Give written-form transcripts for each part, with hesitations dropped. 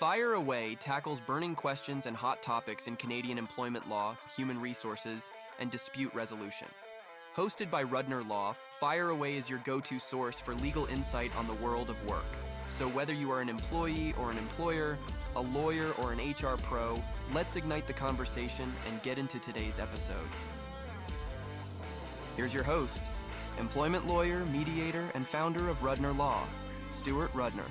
Fire Away tackles burning questions and hot topics in Canadian employment law, human resources, and dispute resolution. Hosted by Rudner Law, Fire Away is your go-to source for legal insight on the world of work. So whether you are an employee or an employer, a lawyer or an HR pro, let's ignite the conversation and get into today's episode. Here's your host, employment lawyer, mediator, and founder of Rudner Law, Stuart Rudner.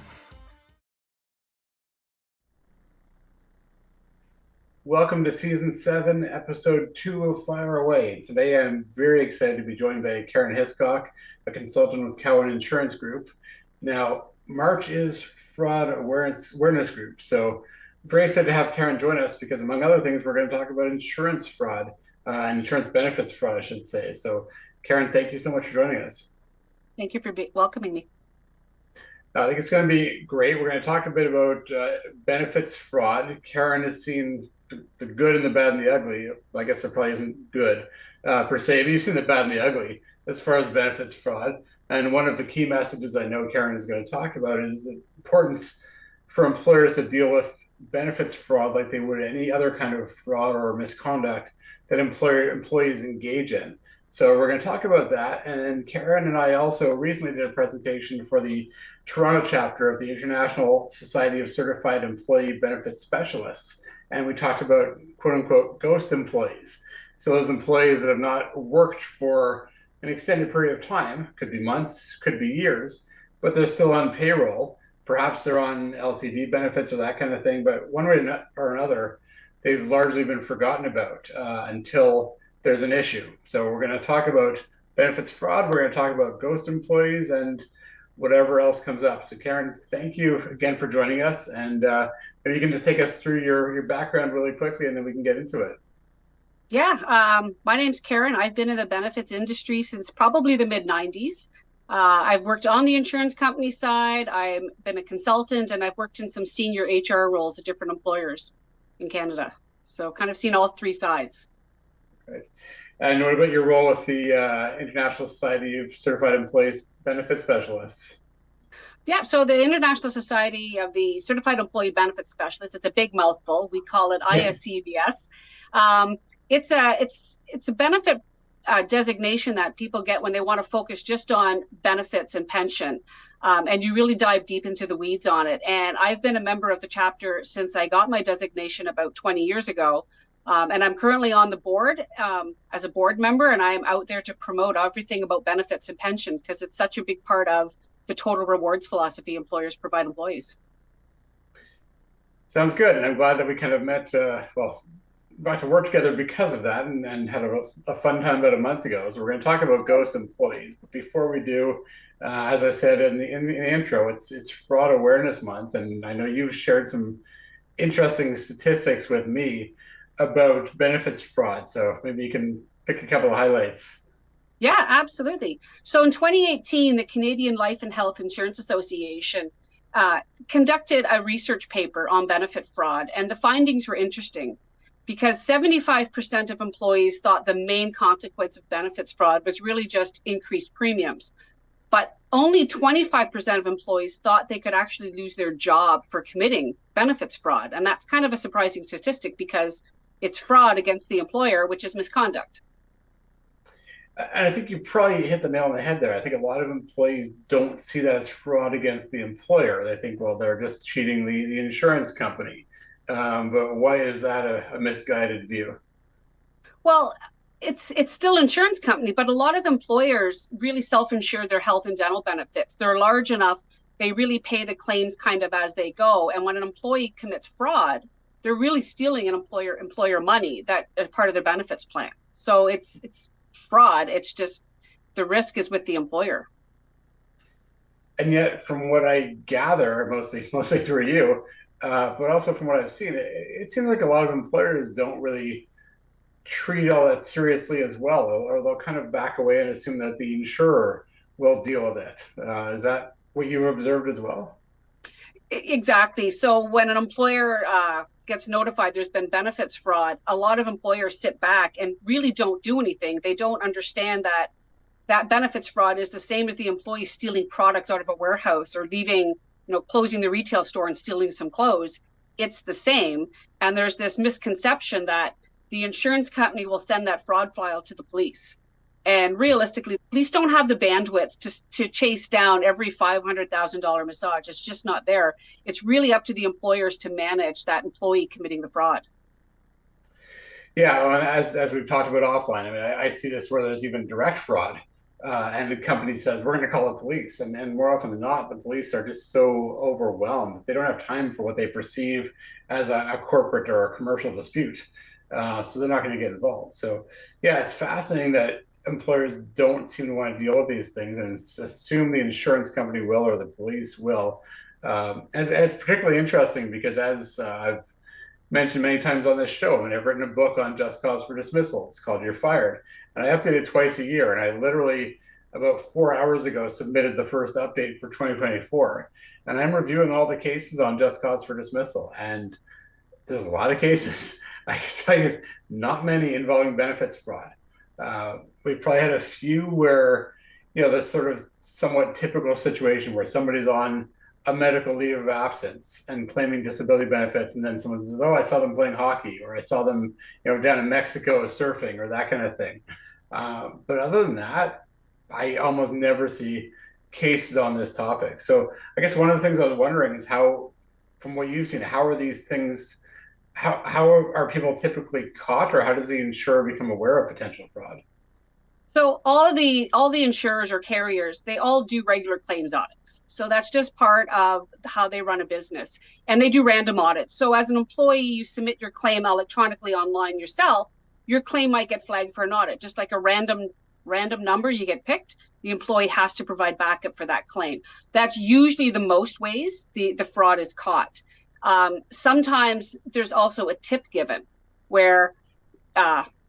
Welcome to Season 7, Episode 2 of Fire Away. Today I'm very excited to be joined by Karin Hiscock, a consultant with Cowan Insurance Group. Now, March is Fraud Awareness Group, so I'm very excited to have Karin join us because, among other things, we're going to talk about insurance fraud, and insurance benefits fraud, I should say. So, Karin, thank you so much for joining us. Thank you for welcoming me. I think it's going to be great. We're going to talk a bit about benefits fraud. Karin has seen the good and the bad and the ugly. I guess it probably isn't good per se, but you've seen the bad and the ugly as far as benefits fraud. And one of the key messages I know Karin is going to talk about is the importance for employers to deal with benefits fraud like they would any other kind of fraud or misconduct that employees engage in. So we're going to talk about that. And Karin and I also recently did a presentation for the Toronto chapter of the International Society of Certified Employee Benefit Specialists. And we talked about, quote unquote, ghost employees. So those employees that have not worked for an extended period of time, could be months, could be years, but they're still on payroll. Perhaps they're on LTD benefits or that kind of thing. But one way or another, they've largely been forgotten about until there's an issue. So we're going to talk about benefits fraud. We're going to talk about ghost employees and whatever else comes up. So Karin, thank you again for joining us. And maybe you can just take us through your background really quickly and then we can get into it. Yeah, my name's Karin. I've been in the benefits industry since probably the mid-90s. I've worked on the insurance company side. I've been a consultant and I've worked in some senior HR roles at different employers in Canada. So kind of seen all three sides. Right. And what about your role with the International Society of Certified Employees Benefit Specialists? Yeah, so the International Society of the Certified Employee Benefit Specialists, it's a big mouthful. We call it ISCBS. It's a benefit designation that people get when they want to focus just on benefits and pension. And you really dive deep into the weeds on it. And I've been a member of the chapter since I got my designation about 20 years ago. And I'm currently on the board as a board member, and I'm out there to promote everything about benefits and pension because it's such a big part of the total rewards philosophy employers provide employees. Sounds good. And I'm glad that we kind of met, got to work together because of that and had a fun time about a month ago. So we're going to talk about ghost employees. But before we do, as I said in the intro, it's Fraud Awareness Month. And I know you've shared some interesting statistics with me about benefits fraud. So maybe you can pick a couple of highlights. Yeah, absolutely. So in 2018, the Canadian Life and Health Insurance Association conducted a research paper on benefit fraud. And the findings were interesting because 75% of employees thought the main consequence of benefits fraud was really just increased premiums. But only 25% of employees thought they could actually lose their job for committing benefits fraud. And that's kind of a surprising statistic because it's fraud against the employer, which is misconduct. And I think you probably hit the nail on the head there. I think a lot of employees don't see that as fraud against the employer. They think, well, they're just cheating the insurance company. But why is that a misguided view? Well, it's still an insurance company, but a lot of employers really self-insure their health and dental benefits. They're large enough, they really pay the claims kind of as they go. And when an employee commits fraud, they're really stealing an employer money that is part of their benefits plan. So it's fraud. It's just the risk is with the employer. And yet, from what I gather, mostly through you, but also from what I've seen, it seems like a lot of employers don't really treat all that seriously as well, or they'll kind of back away and assume that the insurer will deal with it. Is that what you observed as well? Exactly. So when an employer gets notified there's been benefits fraud, a lot of employers sit back and really don't do anything. They don't understand that benefits fraud is the same as the employee stealing products out of a warehouse or leaving, closing the retail store and stealing some clothes. it's the same. And there's this misconception that the insurance company will send that fraud file to the police. And realistically, police don't have the bandwidth to chase down every $500,000 massage. It's just not there. It's really up to the employers to manage that employee committing the fraud. Yeah, well, and as we've talked about offline, I mean, I see this where there's even direct fraud, and the company says we're going to call the police, and more often than not, the police are just so overwhelmed they don't have time for what they perceive as a corporate or a commercial dispute, so they're not going to get involved. So, yeah, it's fascinating that employers don't seem to want to deal with these things and assume the insurance company will or the police will. And it's particularly interesting because as I've mentioned many times on this show, I mean, I've written a book on just cause for dismissal. It's called You're Fired. And I update it twice a year. And I literally, about 4 hours ago, submitted the first update for 2024. And I'm reviewing all the cases on just cause for dismissal. And there's a lot of cases. I can tell you, not many involving benefits fraud. We've probably had a few where, this sort of somewhat typical situation where somebody's on a medical leave of absence and claiming disability benefits, and then someone says, "Oh, I saw them playing hockey," or "I saw them, down in Mexico surfing," or that kind of thing. But other than that, I almost never see cases on this topic. So I guess one of the things I was wondering is how, from what you've seen, how are these things? How are people typically caught, or how does the insurer become aware of potential fraud? So all the insurers or carriers, they all do regular claims audits. So that's just part of how they run a business, and they do random audits. So as an employee, you submit your claim electronically online yourself. Your claim might get flagged for an audit, just like a random number you get picked. The employee has to provide backup for that claim. That's usually the most ways the fraud is caught. Sometimes there's also a tip given where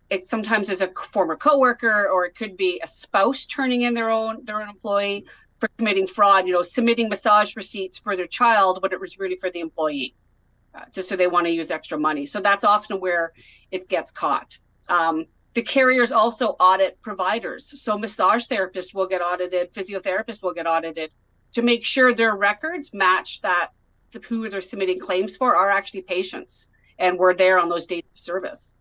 it sometimes is a former coworker, or it could be a spouse turning in their own employee for committing fraud, submitting massage receipts for their child, but it was really for the employee, just so they want to use extra money. So that's often where it gets caught. The carriers also audit providers. So massage therapists will get audited, physiotherapists will get audited to make sure their records match that who they're submitting claims for are actually patients and were there on those days of service.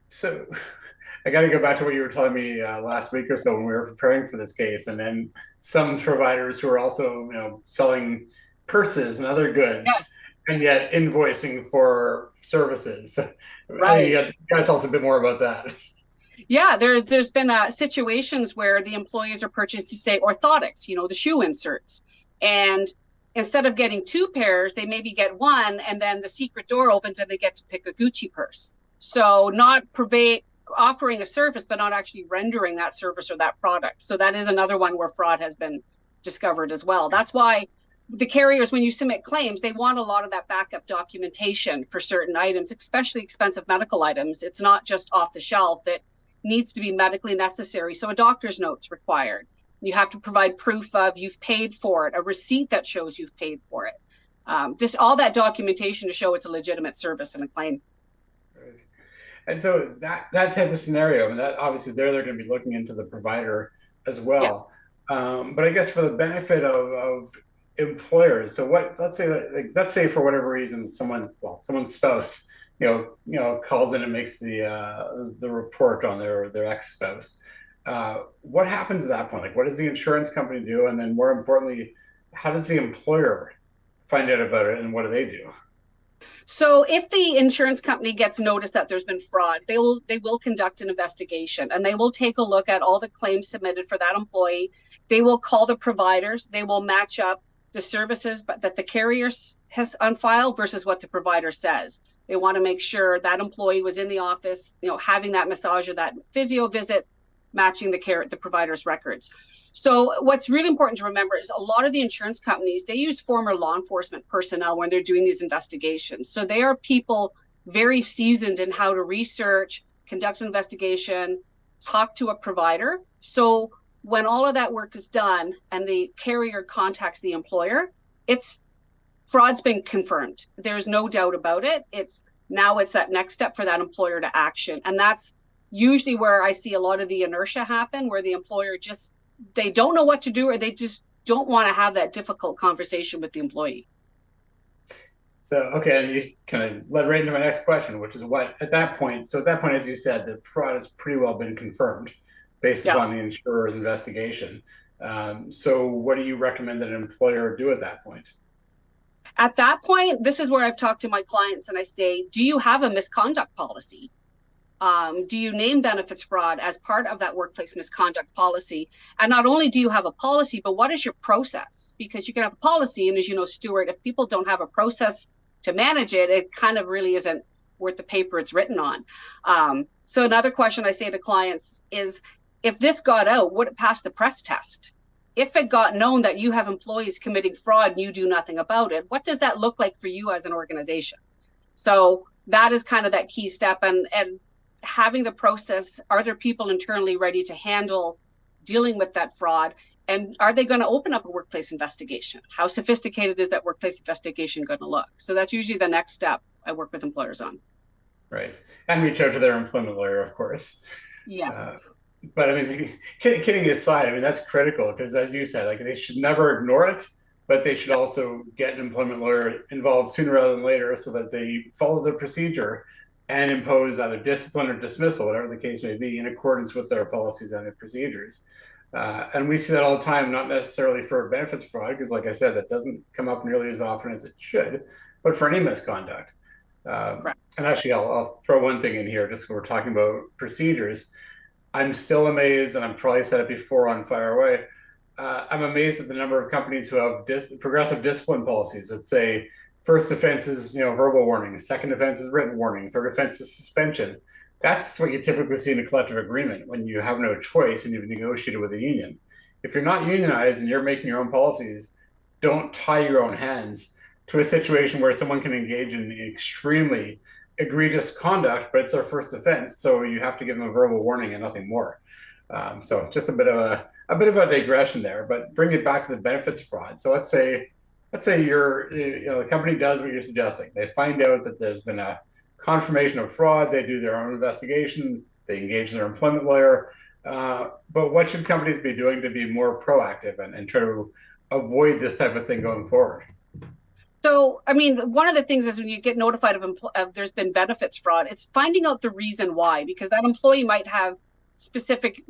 So I got to go back to what you were telling me last week or so when we were preparing for this case, and then some providers who are also, selling purses and other goods, and yet invoicing for services. Right. You got to tell us a bit more about that. Yeah, there's been situations where the employees are purchased to say orthotics, the shoe inserts, and instead of getting 2 pairs, they maybe get 1, and then the secret door opens and they get to pick a Gucci purse. So not offering a service, but not actually rendering that service or that product. So that is another one where fraud has been discovered as well. That's why the carriers, when you submit claims, they want a lot of that backup documentation for certain items, especially expensive medical items. It's not just off the shelf. It needs to be medically necessary. So a doctor's note's required. You have to provide proof of you've paid for it, a receipt that shows you've paid for it. Just all that documentation to show it's a legitimate service and a claim. Right. And so that type of scenario, I mean, that obviously they're going to be looking into the provider as well. Yes. But I guess for the benefit of employers, so let's say for whatever reason someone's spouse, calls in and makes the report on their ex-spouse. What happens at that point? Like, what does the insurance company do? And then more importantly, how does the employer find out about it, and what do they do? So if the insurance company gets notice that there's been fraud, they will conduct an investigation, and they will take a look at all the claims submitted for that employee. They will call the providers. They will match up the services that the carrier has on file versus what the provider says. They want to make sure that employee was in the office, having that massage or that physio visit, matching the provider's records. So what's really important to remember is a lot of the insurance companies, they use former law enforcement personnel when they're doing these investigations. So they are people very seasoned in how to research, conduct an investigation, talk to a provider. So when all of that work is done and the carrier contacts the employer, fraud's been confirmed. There's no doubt about it. It's that next step for that employer to action. And that's usually where I see a lot of the inertia happen, where the employer they don't know what to do, or they just don't want to have that difficult conversation with the employee. So, okay, and you kind of led right into my next question, which is what at that point, so at that point, as you said, the fraud has pretty well been confirmed based Yeah. upon the insurer's investigation. So what do you recommend that an employer do at that point? At that point, this is where I've talked to my clients and I say, do you have a misconduct policy? Do you name benefits fraud as part of that workplace misconduct policy? And not only do you have a policy, but what is your process? Because you can have a policy, and as you know, Stuart, if people don't have a process to manage it, it kind of really isn't worth the paper it's written on. So another question I say to clients is, if this got out, would it pass the press test? If it got known that you have employees committing fraud and you do nothing about it, what does that look like for you as an organization? So that is kind of that key step. And having the process, are there people internally ready to handle dealing with that fraud? And are they going to open up a workplace investigation? How sophisticated is that workplace investigation going to look? So that's usually the next step I work with employers on. Right. And reach out to their employment lawyer, of course. Yeah. But I mean, kidding aside, I mean, that's critical because, as you said, like they should never ignore it, but they should also get an employment lawyer involved sooner rather than later so that they follow the procedure and impose either discipline or dismissal, whatever the case may be, in accordance with their policies and their procedures. And we see that all the time, not necessarily for benefits fraud, because, like I said, that doesn't come up nearly as often as it should, but for any misconduct. And actually, I'll throw one thing in here, just when we're talking about procedures. I'm still amazed, and I've probably said it before on Fire Away. I'm amazed at the number of companies who have progressive discipline policies that say first offense is verbal warning, second offense is written warning, third offense is suspension. That's what you typically see in a collective agreement when you have no choice and you've negotiated with a union. If you're not unionized and you're making your own policies, don't tie your own hands to a situation where someone can engage in extremely egregious conduct, but it's their first offense, so you have to give them a verbal warning and nothing more. So just a bit of a digression there, but bring it back to the benefits fraud. So let's say the company does what you're suggesting. They find out that there's been a confirmation of fraud. They do their own investigation. They engage their employment lawyer. But what should companies be doing to be more proactive and try to avoid this type of thing going forward? So, I mean, one of the things is when you get notified of there's been benefits fraud, it's finding out the reason why, because that employee might have specific,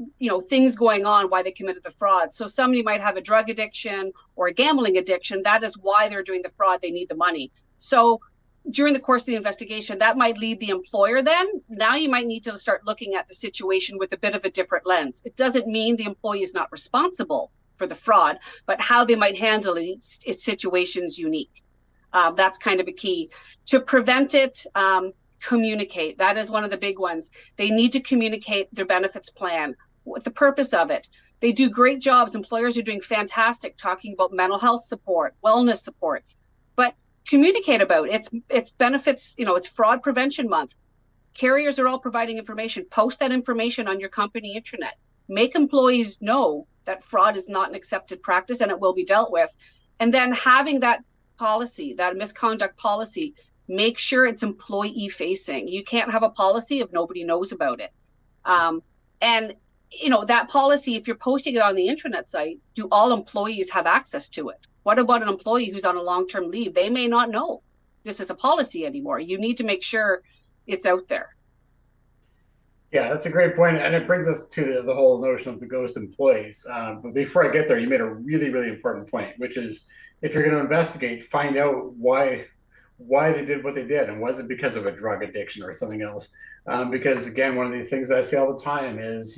things going on why they committed the fraud. So somebody might have a drug addiction or a gambling addiction. That is why they're doing the fraud. They need the money. So during the course of the investigation, that might lead the employer then. Now you might need to start looking at the situation with a bit of a different lens. It doesn't mean the employee is not responsible for the fraud, but how they might handle it, its situation's unique. That's kind of a key. To prevent it, communicate. That is one of the big ones. They need to communicate their benefits plan, what the purpose of it. They do great jobs. Employers are doing fantastic talking about mental health support, wellness supports, but communicate about it. It's benefits, it's fraud prevention month. Carriers are all providing information. Post that information on your company intranet. Make employees know that fraud is not an accepted practice and it will be dealt with. And then having that policy, that misconduct policy, make sure it's employee facing. You can't have a policy if nobody knows about it. And that policy, if you're posting it on the intranet site, do all employees have access to it? What about an employee who's on a long-term leave? They may not know this is a policy anymore. You need to make sure it's out there. Yeah, that's a great point, and it brings us to the whole notion of the ghost employees. But before I get there, you made a really, really important point, which is if you're going to investigate, find out why they did what they did, and was it because of a drug addiction or something else? Because again, one of the things that I see all the time is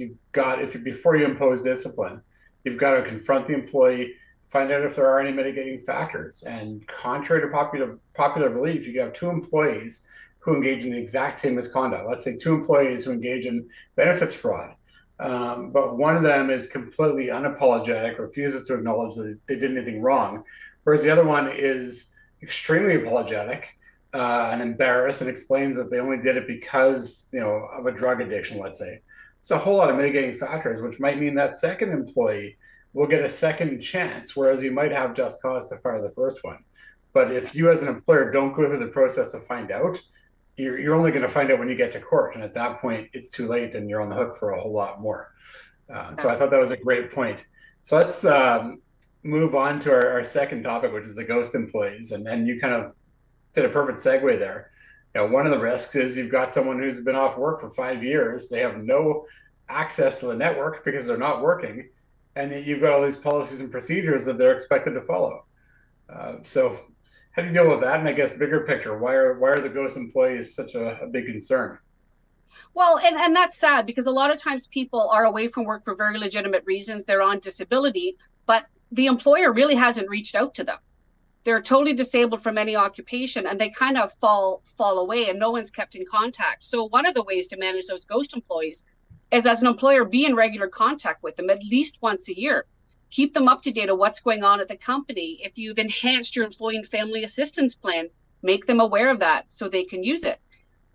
before you impose discipline, you've got to confront the employee, find out if there are any mitigating factors. And contrary to popular belief, you can have two employees who engage in the exact same misconduct. Let's say two employees who engage in benefits fraud. But one of them is completely unapologetic, refuses to acknowledge that they did anything wrong, whereas the other one is extremely apologetic and embarrassed and explains that they only did it because of a drug addiction, let's say. It's a whole lot of mitigating factors, which might mean that second employee will get a second chance, whereas you might have just cause to fire the first one. But if you as an employer don't go through the process to find out, you're only going to find out when you get to court. And at that point, it's too late and you're on the hook for a whole lot more. So I thought that was a great point. So let's move on to our second topic, which is the ghost employees. And then you kind of did a perfect segue there. One of the risks is you've got someone who's been off work for 5 years. They have no access to the network because they're not working, and you've got all these policies and procedures that they're expected to follow. So, how do you deal with that? And I guess bigger picture, why are the ghost employees such a big concern? Well, and that's sad because a lot of times people are away from work for very legitimate reasons. They're on disability, but the employer really hasn't reached out to them. They're totally disabled from any occupation and they kind of fall away and no one's kept in contact. So one of the ways to manage those ghost employees is, as an employer, be in regular contact with them at least once a year. Keep them up to date on what's going on at the company. If you've enhanced your employee and family assistance plan, make them aware of that so they can use it.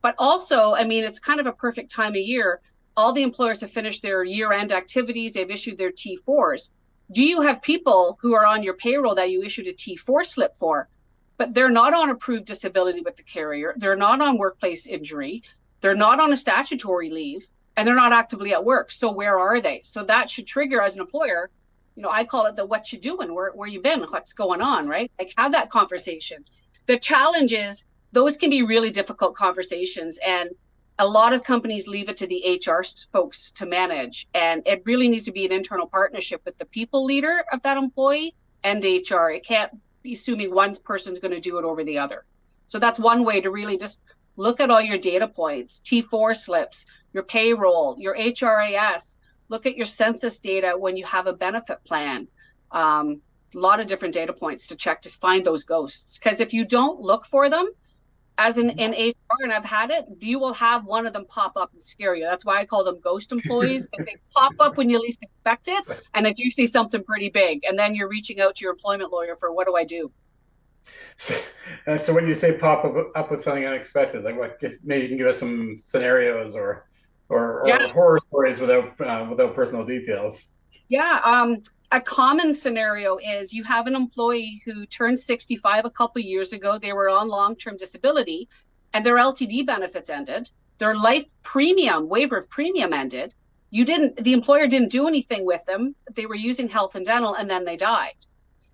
But also, I mean, it's kind of a perfect time of year. All the employers have finished their year-end activities. They've issued their T4s. Do you have people who are on your payroll that you issued a T4 slip for, but they're not on approved disability with the carrier? They're not on workplace injury. They're not on a statutory leave, and they're not actively at work. So where are they? So that should trigger, as an employer, I call it the what you doing, where you been, what's going on, right? Like, have that conversation. The challenge is those can be really difficult conversations, and a lot of companies leave it to the HR folks to manage. And it really needs to be an internal partnership with the people leader of that employee and HR. It can't be assuming one person's going to do it over the other. So that's one way to really just look at all your data points, T4 slips, your payroll, your HRAS, look at your census data when you have a benefit plan. A lot of different data points to check to find those ghosts. Because if you don't look for them, as in HR, and I've had it, you will have one of them pop up and scare you. That's why I call them ghost employees. They pop up when you least expect it, and it's usually something pretty big. And then you're reaching out to your employment lawyer for, what do I do? So when you say pop up with something unexpected, like what? Maybe you can give us some scenarios or Yeah. horror stories without personal details. Yeah. A common scenario is you have an employee who turned 65 a couple of years ago. They were on long-term disability and their LTD benefits ended. Their life premium, waiver of premium ended. The employer didn't do anything with them. They were using health and dental, and then they died.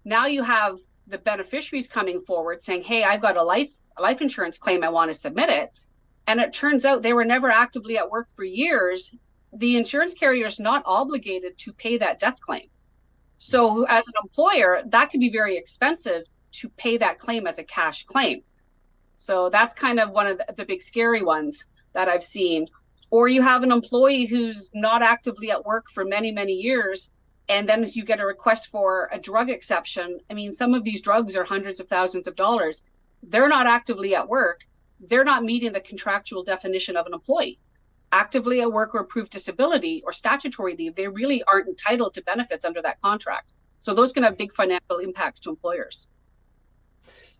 Now you have the beneficiaries coming forward saying, hey, I've got a life insurance claim. I want to submit it. And it turns out they were never actively at work for years. The insurance carrier is not obligated to pay that death claim. So as an employer, that can be very expensive to pay that claim as a cash claim. So that's kind of one of the big scary ones that I've seen. Or you have an employee who's not actively at work for many, many years, and then you get a request for a drug exception. I mean, some of these drugs are hundreds of thousands of dollars. They're not actively at work. They're not meeting the contractual definition of an employee. Actively at work or approved disability or statutory leave, they really aren't entitled to benefits under that contract. So those can have big financial impacts to employers.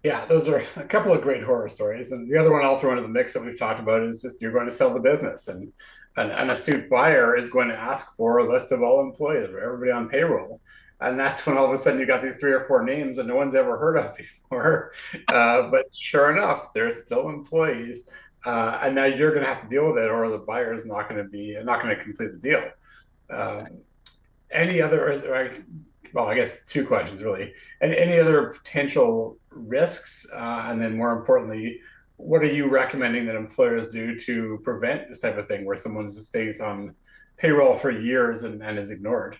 Yeah, those are a couple of great horror stories. And the other one I'll throw into the mix that we've talked about is just you're going to sell the business. And an astute buyer is going to ask for a list of all employees or everybody on payroll. And that's when all of a sudden you got these 3 or 4 names that no one's ever heard of before. But sure enough, they're still employees. And now you're going to have to deal with it, or the buyer is not going to complete the deal. Any other? Well, I guess 2 questions really. And any other potential risks? And then more importantly, what are you recommending that employers do to prevent this type of thing where someone just stays on payroll for years and is ignored?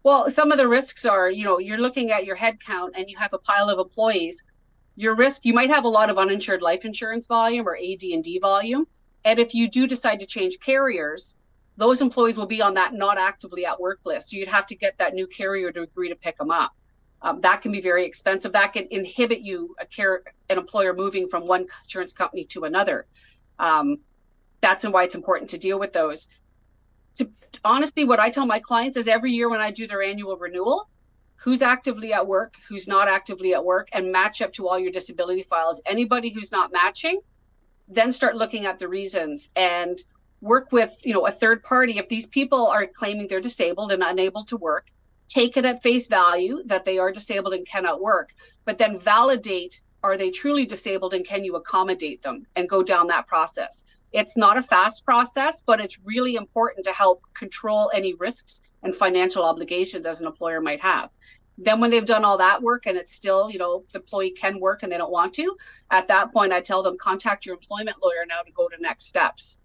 Well, some of the risks are, you're looking at your head count and you have a pile of employees. Your risk, you might have a lot of uninsured life insurance volume or AD&D volume. And if you do decide to change carriers, those employees will be on that not actively at work list. So you'd have to get that new carrier to agree to pick them up. That can be very expensive. That can inhibit an employer moving from one insurance company to another. That's why it's important to deal with those. Honestly, what I tell my clients is every year when I do their annual renewal, who's actively at work, who's not actively at work, and match up to all your disability files. Anybody who's not matching, then start looking at the reasons and work with, a third party. If these people are claiming they're disabled and unable to work, take it at face value that they are disabled and cannot work, but then validate, are they truly disabled and can you accommodate them, and go down that process. It's not a fast process, but it's really important to help control any risks and financial obligations as an employer might have. Then when they've done all that work and it's still, the employee can work and they don't want to, at that point, I tell them, contact your employment lawyer now to go to next steps.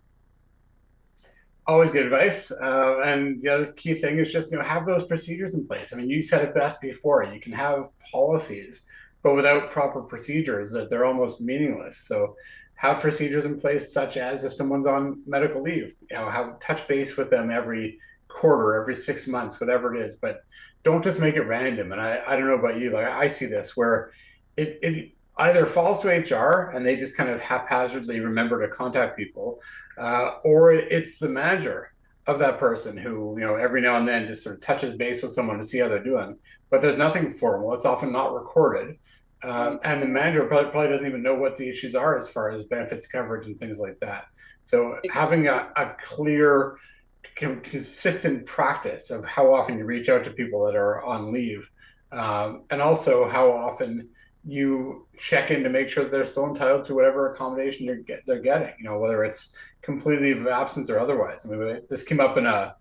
Always good advice. And the other key thing is just, have those procedures in place. I mean, you said it best before. You can have policies, but without proper procedures, that they're almost meaningless. So have procedures in place, such as if someone's on medical leave, have touch base with them every quarter, every 6 months, whatever it is. But don't just make it random. And I don't know about you, like I see this where it either falls to HR and they just kind of haphazardly remember to contact people, or it's the manager of that person who, every now and then just sort of touches base with someone to see how they're doing. But there's nothing formal. It's often not recorded. And the manager probably doesn't even know what the issues are as far as benefits coverage and things like that. So having a clear, consistent practice of how often you reach out to people that are on leave, and also how often you check in to make sure that they're still entitled to whatever accommodation they're getting, whether it's complete leave of absence or otherwise. I mean, this came up in a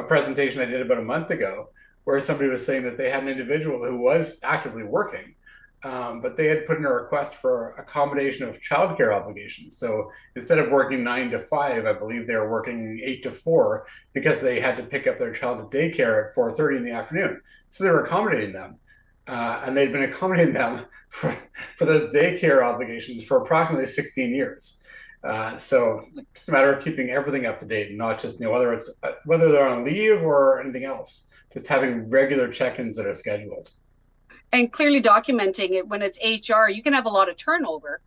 presentation I did about a month ago where somebody was saying that they had an individual who was actively working, but they had put in a request for accommodation of childcare obligations. So instead of working 9 to 5, I believe they were working 8 to 4 because they had to pick up their child at daycare at 4:30 in the afternoon. So they were accommodating them. And they'd been accommodating them for those daycare obligations for approximately 16 years. So it's a matter of keeping everything up to date, and not just, whether they're on leave or anything else, just having regular check-ins that are scheduled. And clearly documenting it. When it's HR, you can have a lot of turnover.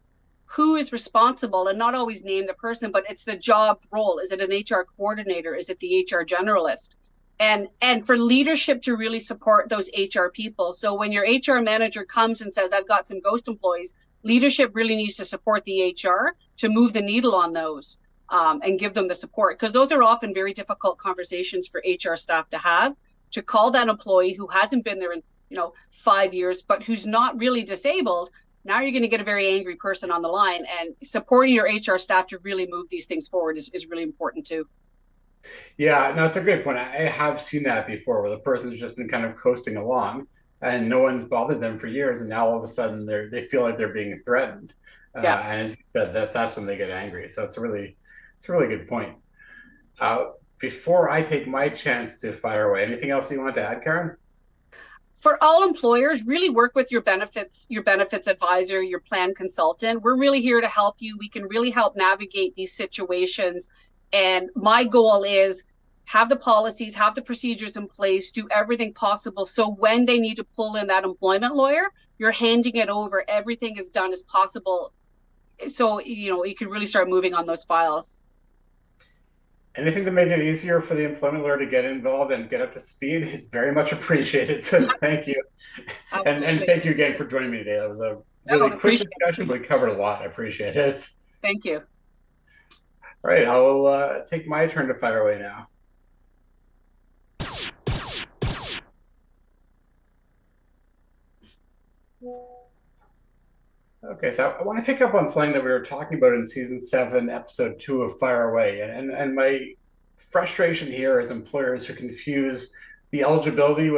Who is responsible, and not always name the person, but it's the job role. Is it an HR coordinator? Is it the HR generalist? And for leadership to really support those HR people. So when your HR manager comes and says, I've got some ghost employees, leadership really needs to support the HR to move the needle on those, and give them the support. Because those are often very difficult conversations for HR staff to have, to call that employee who hasn't been there in 5 years, but who's not really disabled. Now you're going to get a very angry person on the line, and supporting your HR staff to really move these things forward is really important too. Yeah, no, it's a great point. I have seen that before, where the person's just been kind of coasting along and no one's bothered them for years, and now all of a sudden they feel like they're being threatened. Yeah. And as you said, that's when they get angry. So it's a really good point. Before I take my chance to fire away, anything else you want to add, Karin? For all employers, really work with your benefits advisor, your plan consultant. We're really here to help you. We can really help navigate these situations. And my goal is have the policies, have the procedures in place, do everything possible. So when they need to pull in that employment lawyer, you're handing it over. Everything is done as possible. So, you can really start moving on those files. Anything to make it easier for the employment lawyer to get involved and get up to speed is very much appreciated. So thank you. And thank you again for joining me today. That was a really quick discussion, but we covered a lot. I appreciate it. Thank you. All right, I'll take my turn to fire away now. Okay, so I want to pick up on something that we were talking about in season 7, episode 2 of Fire Away, and my frustration here is employers who confuse the eligibility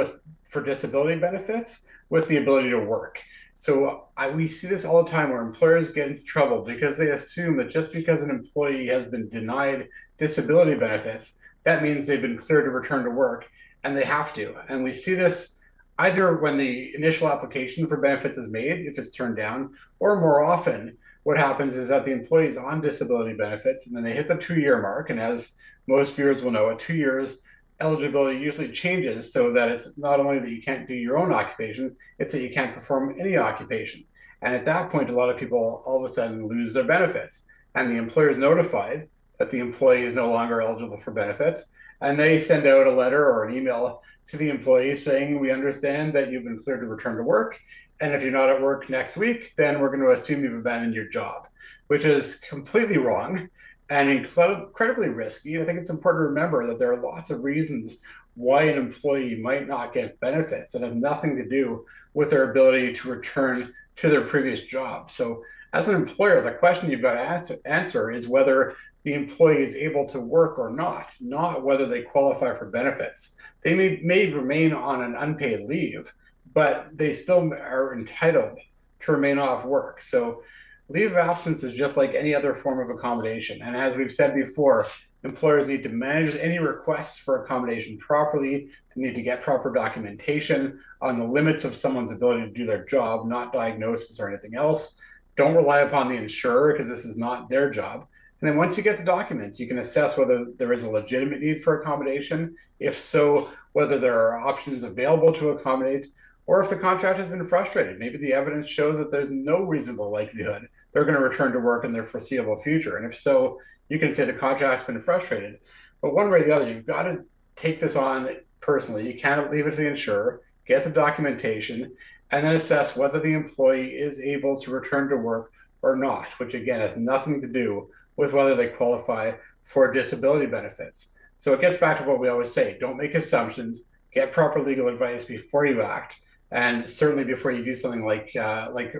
for disability benefits with the ability to work. So we see this all the time, where employers get into trouble because they assume that just because an employee has been denied disability benefits, that means they've been cleared to return to work, and they have to. And we see this either when the initial application for benefits is made, if it's turned down, or more often, what happens is that the employee is on disability benefits, and then they hit the 2-year mark. And as most viewers will know, at 2 years, eligibility usually changes so that it's not only that you can't do your own occupation, it's that you can't perform any occupation. And at that point, a lot of people all of a sudden lose their benefits, and the employer is notified that the employee is no longer eligible for benefits, and they send out a letter or an email to the employee saying, we understand that you've been cleared to return to work, and if you're not at work next week, then we're going to assume you've abandoned your job, which is completely wrong and incredibly risky. I think it's important to remember that there are lots of reasons why an employee might not get benefits that have nothing to do with their ability to return to their previous job. So as an employer, the question you've got to answer is whether the employee is able to work or not whether they qualify for benefits. They may remain on an unpaid leave, but they still are entitled to remain off work. So leave of absence is just like any other form of accommodation. And as we've said before, employers need to manage any requests for accommodation properly. They need to get proper documentation on the limits of someone's ability to do their job, not diagnosis or anything else. Don't rely upon the insurer because this is not their job. And then once you get the documents, you can assess whether there is a legitimate need for accommodation. If so, whether there are options available to accommodate, or if the contract has been frustrated. Maybe the evidence shows that there's no reasonable likelihood they're going to return to work in their foreseeable future. And if so, you can say the contract's been frustrated. But one way or the other, you've got to take this on personally. You can't leave it to the insurer, get the documentation, and then assess whether the employee is able to return to work or not, which again has nothing to do with whether they qualify for disability benefits. So it gets back to what we always say, don't make assumptions, get proper legal advice before you act, and certainly before you do something like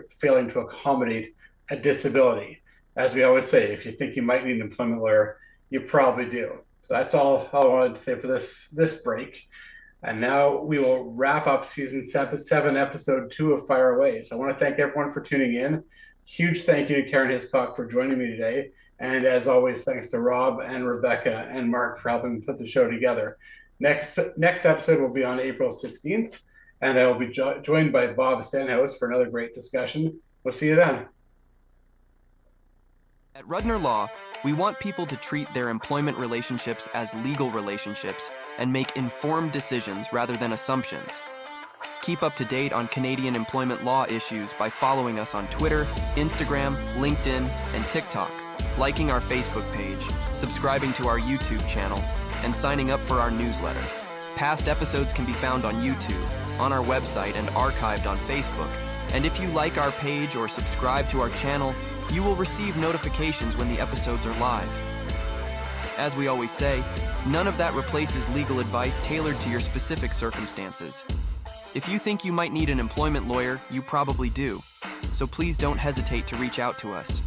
failing to accommodate a disability. As we always say, if you think you might need an employment lawyer, you probably do. So that's all I wanted to say for this break. And now we will wrap up season 7, episode 2 of Fire Away. So I want to thank everyone for tuning in. Huge thank you to Karin Hiscock for joining me today. And as always, thanks to Rob and Rebecca and Mark for helping put the show together. Next episode will be on April 16th, and I will be joined by Bob Stenhouse for another great discussion. We'll see you then. At Rudner Law, we want people to treat their employment relationships as legal relationships and make informed decisions rather than assumptions. Keep up to date on Canadian employment law issues by following us on Twitter, Instagram, LinkedIn, and TikTok, liking our Facebook page, subscribing to our YouTube channel, and signing up for our newsletter. Past episodes can be found on YouTube, on our website, and archived on Facebook. And if you like our page or subscribe to our channel, you will receive notifications when the episodes are live. As we always say, none of that replaces legal advice tailored to your specific circumstances. If you think you might need an employment lawyer, you probably do. So please don't hesitate to reach out to us.